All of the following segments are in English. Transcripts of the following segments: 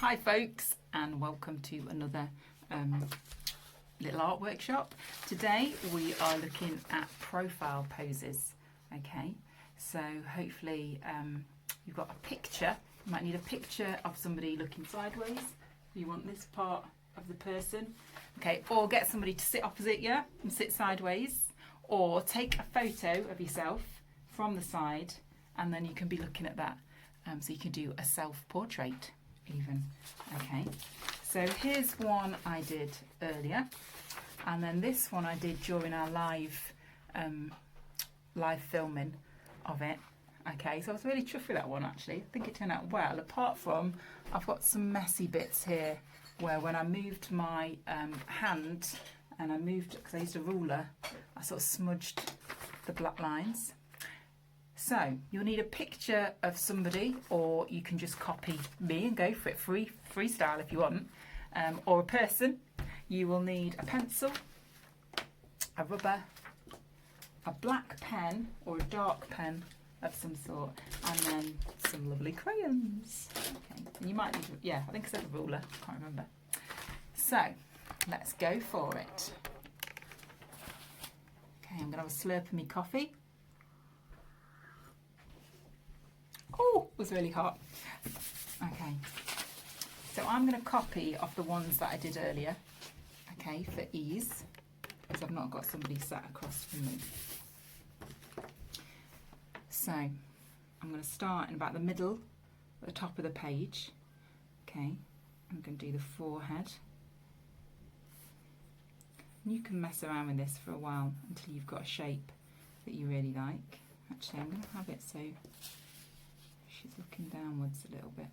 Hi folks, and welcome to another little art workshop. Today we are looking at profile poses. Okay, so hopefully you've got a picture. You might need a picture of somebody looking sideways. You want this part of the person. Okay, or get somebody to sit opposite you and sit sideways, or take a photo of yourself from the side and then you can be looking at that. So you can do a self-portrait even. Okay, so here's one I did earlier, and then this one I did during our live filming of it. Okay, so I was really chuffed with that one actually. I think it turned out well, apart from I've got some messy bits here where when I moved my hand and I moved, because I used a ruler, I sort of smudged the black lines. So you'll need a picture of somebody, or you can just copy me and go for it, freestyle if you want, or a person. You will need a pencil, a rubber, a black pen or a dark pen of some sort, and then some lovely crayons. Okay, and you might need, yeah, I think I said a ruler, can't remember. So let's go for it. Okay, I'm going to have a slurp of my coffee. Oh, it was really hot. Okay, so I'm going to copy off the ones that I did earlier, okay, for ease, because I've not got somebody sat across from me. So I'm going to start in about the middle, at the top of the page. Okay, I'm going to do the forehead. And you can mess around with this for a while until you've got a shape that you really like. Actually, I'm going to have it so she's looking downwards a little bit.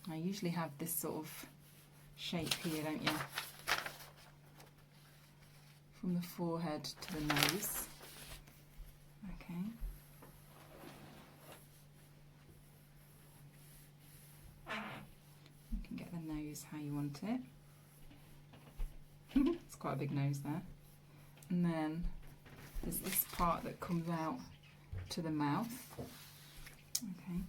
I usually have this sort of shape here, don't you? From the forehead to the nose. Okay. You can get the nose how you want it. It's quite a big nose there. And then there's this part that comes out to the mouth. Okay.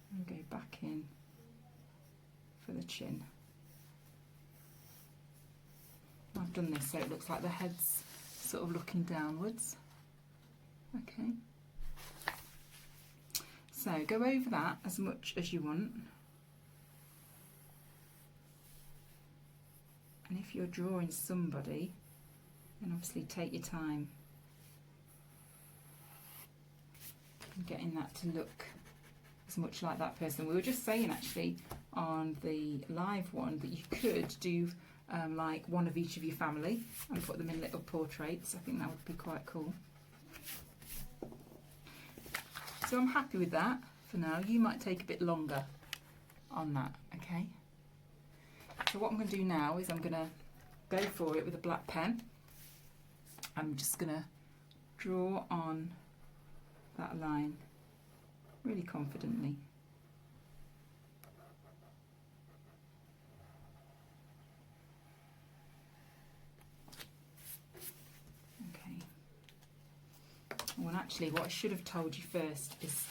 And go back in for the chin. I've done this so it looks like the head's sort of looking downwards. Okay. So go over that as much as you want. And if you're drawing somebody, then obviously take your time in getting that to look as much like that person. We were just saying actually on the live one that you could do like one of each of your family and put them in little portraits. I think that would be quite cool. So I'm happy with that for now. You might take a bit longer on that, okay? So what I'm going to do now is I'm going to go for it with a black pen. I'm just going to draw on that line really confidently. Okay. Well, actually, what I should have told you first is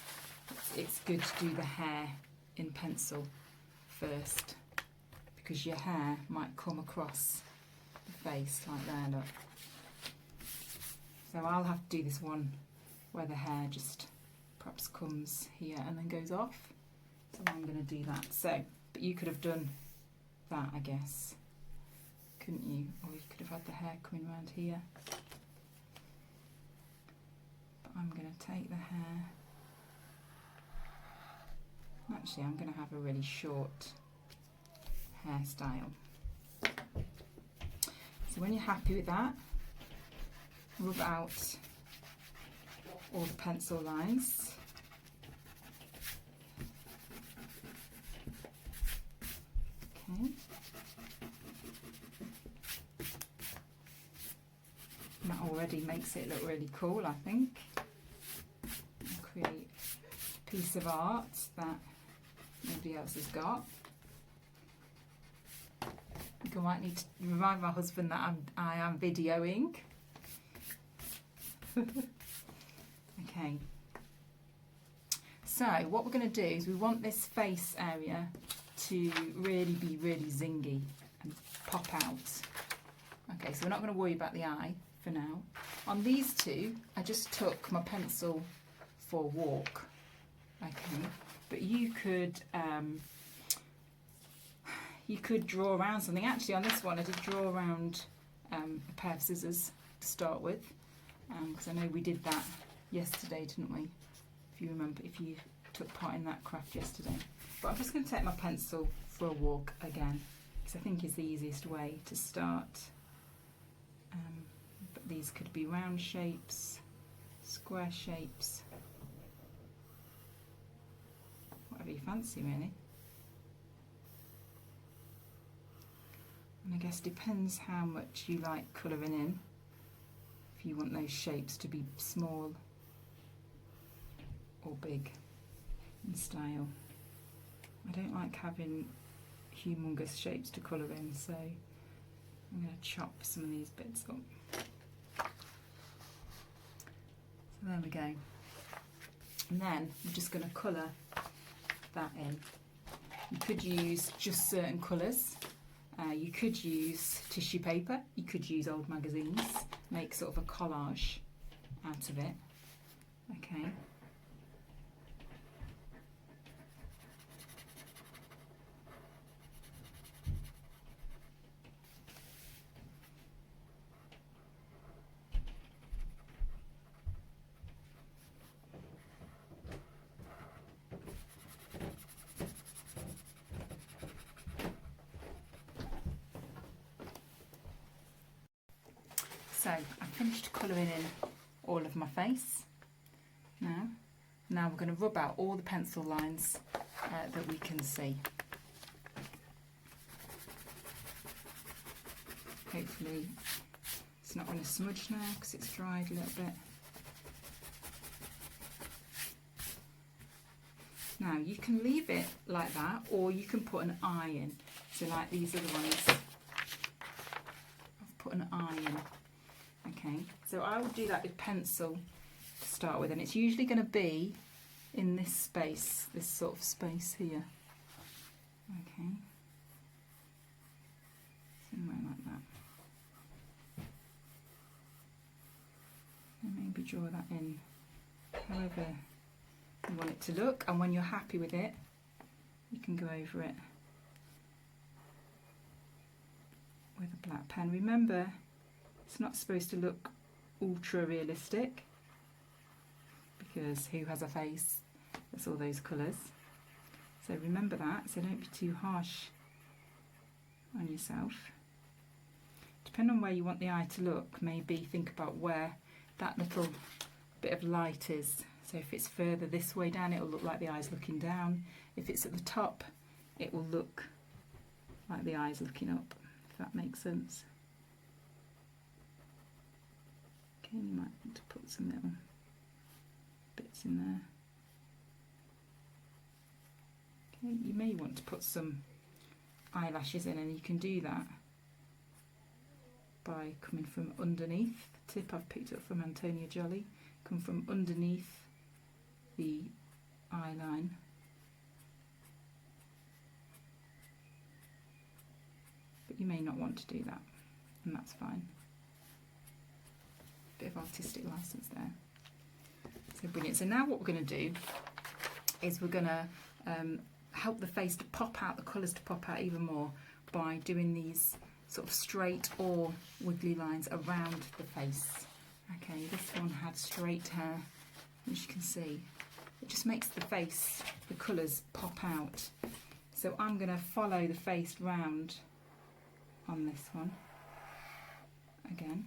it's good to do the hair in pencil first, because your hair might come across the face like there, look. So I'll have to do this one where the hair just perhaps comes here and then goes off. So I'm going to do that. So, but you could have done that, I guess, couldn't you? Or you could have had the hair coming around here. But I'm going to take the hair. Actually, I'm going to have a really short hairstyle. So when you're happy with that, rub out all the pencil lines. Okay. And that already makes it look really cool, I think. And create a piece of art that nobody else has got. I might need to remind my husband that I am videoing. Okay. So what we're going to do is we want this face area to really be really zingy and pop out. Okay, so we're not going to worry about the eye for now. On these two, I just took my pencil for a walk. Okay, but you could draw around something. Actually, on this one, I did draw around a pair of scissors to start with, because I know we did that yesterday, didn't we? If you remember, if you took part in that craft yesterday. But I'm just going to take my pencil for a walk again, because I think it's the easiest way to start. But these could be round shapes, square shapes, whatever you fancy really. And I guess depends how much you like colouring in, if you want those shapes to be small or big in style. I don't like having humongous shapes to colour in, so I'm going to chop some of these bits up. So there we go. And then I'm just going to colour that in. You could use just certain colours. You could use tissue paper. You could use old magazines. Make sort of a collage out of it. Okay. So I've finished colouring in all of my face now. Now we're going to rub out all the pencil lines that we can see. Hopefully it's not going to smudge now because it's dried a little bit. Now you can leave it like that, or you can put an eye in. So like these other ones, I've put an eye in. Okay, so I would do that with pencil to start with, and it's usually going to be in this space, this sort of space here. Okay, somewhere like that. And maybe draw that in however you want it to look, and when you're happy with it, you can go over it with a black pen. Remember, it's not supposed to look ultra realistic, because who has a face that's all those colours? So remember that, so don't be too harsh on yourself. Depending on where you want the eye to look, maybe think about where that little bit of light is. So if it's further this way down, it'll look like the eye's looking down. If it's at the top, it will look like the eye's looking up, if that makes sense. Okay, you might want to put some little bits in there. Okay, you may want to put some eyelashes in, and you can do that by coming from underneath. The tip I've picked up from Antonia Jolly. Come from underneath the eye line. But you may not want to do that, and that's fine. Bit of artistic license there. So brilliant. So now what we're going to do is we're going to help the face to pop out, the colours to pop out even more, by doing these sort of straight or wiggly lines around the face. Okay, this one had straight hair, as you can see. It just makes the face, the colours pop out. So I'm going to follow the face round on this one again.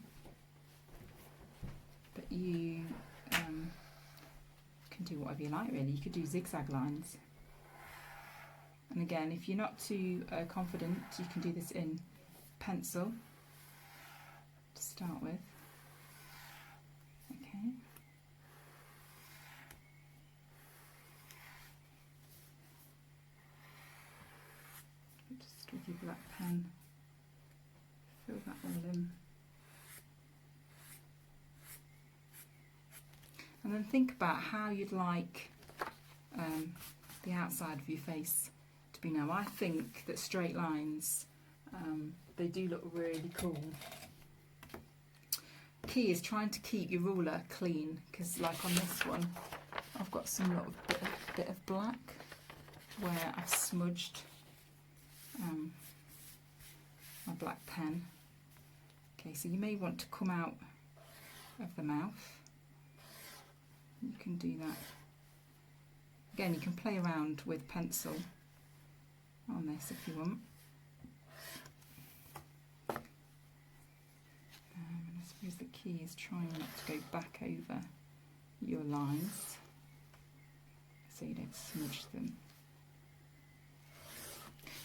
But you can do whatever you like really. You could do zigzag lines. And again, if you're not too confident, you can do this in pencil to start with. Okay. Just with your black pen, fill that all in. then think about how you'd like the outside of your face to be. Now I think that straight lines, they do look really cool. Key is trying to keep your ruler clean, because like on this one I've got some little bit of black where I've smudged my black pen. Okay, so you may want to come out of the mouth. You can do that. Again, you can play around with pencil on this if you want. And I suppose the key is trying not to go back over your lines so you don't smudge them.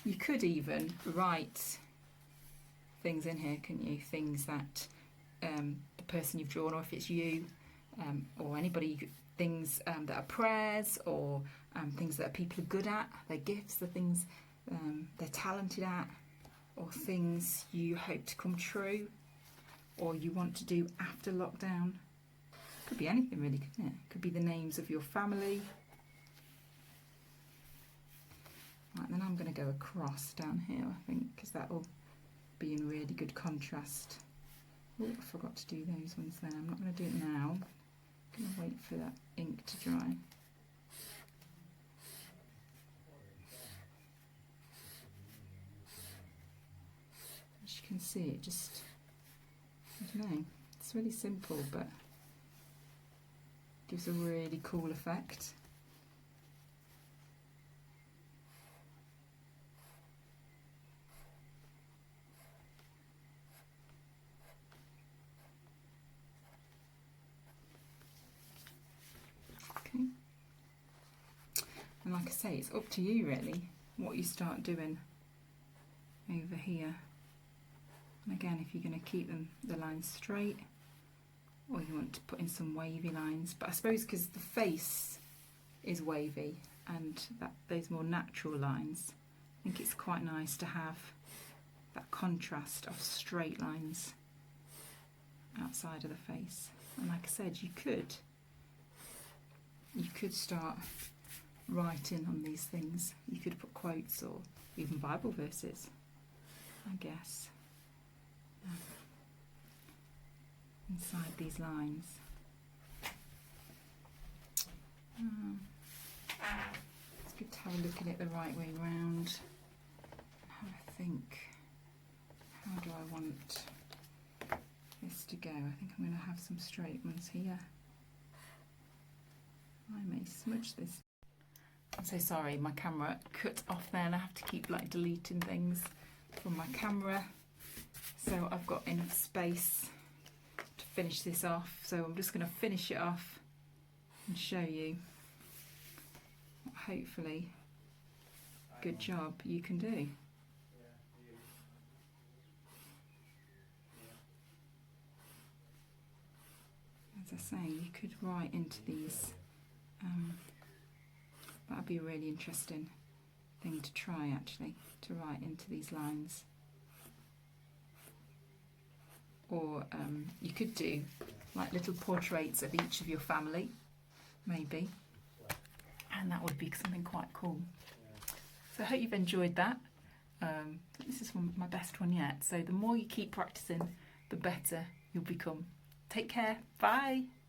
You could even write things in here, couldn't you? Things that the person you've drawn, or if it's you or anybody, things that are prayers, or things that people are good at, their gifts, the things they're talented at, or things you hope to come true, or you want to do after lockdown. Could be anything really, couldn't it? Could be the names of your family. Right, then I'm going to go across down here, I think, because that will be in really good contrast. Oh, I forgot to do those ones then. I'm not going to do it now. I'm going to wait for that ink to dry. As you can see, it just, I don't know, it's really simple, but gives a really cool effect. Okay. And like I say, it's up to you really what you start doing over here. And again, if you're going to keep the lines straight, or you want to put in some wavy lines, but I suppose because the face is wavy and those more natural lines, I think it's quite nice to have that contrast of straight lines outside of the face. And like I said, you could start writing on these things. You could put quotes or even Bible verses, I guess, inside these lines. It's good to have a look at it the right way round. Have a think. How do I want this to go? I think I'm going to have some straight ones here. I may smudge this. I'm so sorry, my camera cut off there and I have to keep like deleting things from my camera. So I've got enough space to finish this off. So I'm just going to finish it off and show you what hopefully good job you can do. As I say, you could write into these. That'd be a really interesting thing to try, actually, to write into these lines. Or you could do like little portraits of each of your family, maybe, and that would be something quite cool. So I hope you've enjoyed that. This is my best one yet, so the more you keep practicing, the better you'll become. Take care, bye!